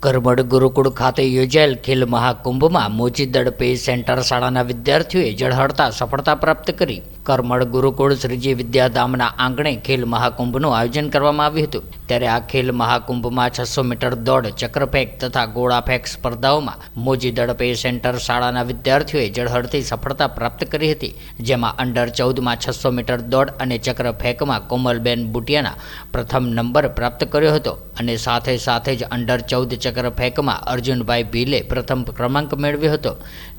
કરમડ ગુરુકુળ ખાતે યોજાયેલ ખેલ મહાકુંભમાં મોચીદડ પે સેન્ટર શાળાના વિદ્યાર્થીઓએ ઝળહળતા સફળતા પ્રાપ્ત કરી. કરમડ ગુરુકુળ શ્રીજી વિદ્યાધામના આંગણે ખેલ મહાકુંભનું આયોજન કરવામાં આવ્યું હતું. ત્યારે આ ખેલ મહાકુંભમાં 600 મીટર દોડ, ચક્રફેંક તથા ગોળા ફેંક સ્પર્ધાઓમાં મોચીદડ પે સેન્ટર શાળાના વિદ્યાર્થીઓએ ઝળહળતી સફળતા પ્રાપ્ત કરી હતી. જેમાં અંડર 14માં 600 મીટર દોડ અને ચક્રફેંકમાં કોમલબેન બુટિયાના પ્રથમ નંબર પ્રાપ્ત કર્યો હતો અને સાથે જ અંડર 14 ચક્રફેંકમાં અર્જુનભાઈ ભીલે પ્રથમ ક્રમાંક મેળવ્યો હતો.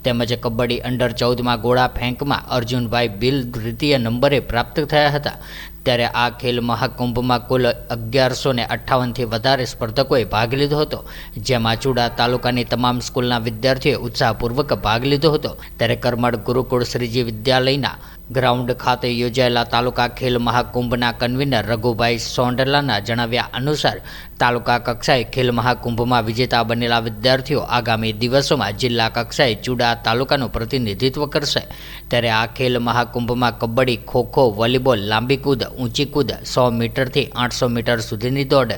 તેમજ કબડ્ડી અંડર 14માં ગોળા ફેંકમાં અર્જુનભાઈ ભીલ દ્વિતીય નંબરે પ્રાપ્ત થયા હતા. ત્યારે આ ખેલ મહાકુંભમાં કુલ 1158થી વધારે સ્પર્ધકોએ ભાગ લીધો હતો, જેમાં ચુડા તાલુકાની તમામ સ્કૂલના વિદ્યાર્થીઓએ ઉત્સાહપૂર્વક ભાગ લીધો હતો. ત્યારે કરમડ ગુરુકુળ શ્રીજી વિદ્યાલયના ગ્રાઉન્ડ ખાતે યોજાયેલા તાલુકા ખેલ મહાકુંભના કન્વીનર રઘુભાઈ સોંડલાના જણાવ્યા અનુસાર તાલુકા કક્ષાએ ખેલ મહાકુંભમાં વિજેતા બનેલા વિદ્યાર્થીઓ આગામી દિવસોમાં જિલ્લા કક્ષાએ ચુડા તાલુકાનું પ્રતિનિધિત્વ કરશે. ત્યારે આ ખેલ મહાકુંભમાં કબડ્ડી, ખોખો, વોલીબોલ, લાંબી કૂદ, ઊંચી કૂદ, 100 મીટરથી 800 મીટર સુધીની દોડ,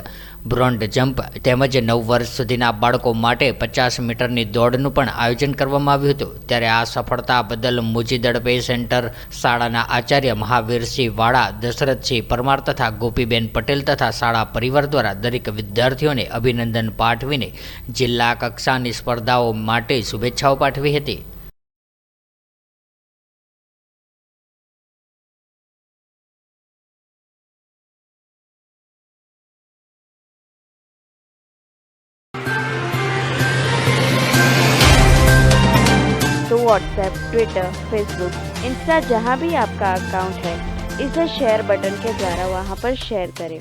બ્રોન્ડ જમ્પ તેમજ 9 વર્ષ સુધીના બાળકો માટે 50 મીટરની દોડનું પણ આયોજન કરવામાં આવ્યું હતું. ત્યારે આ સફળતા બદલ મોચીદડ પે સેન્ટર શાળાના આચાર્ય મહાવીરસિંહ વાળા, દશરથસિંહ પરમાર તથા ગોપીબેન પટેલ તથા શાળા પરિવાર દ્વારા દરેક વિદ્યાર્થીઓને અભિનંદન પાઠવીને જિલ્લા કક્ષાની સ્પર્ધાઓ માટે શુભેચ્છાઓ પાઠવી હતી. तो व्हाट्सएप, ट्विटर, फेसबुक, इंस्टा जहाँ भी आपका अकाउंट है, इसे शेयर बटन के द्वारा वहाँ पर शेयर करें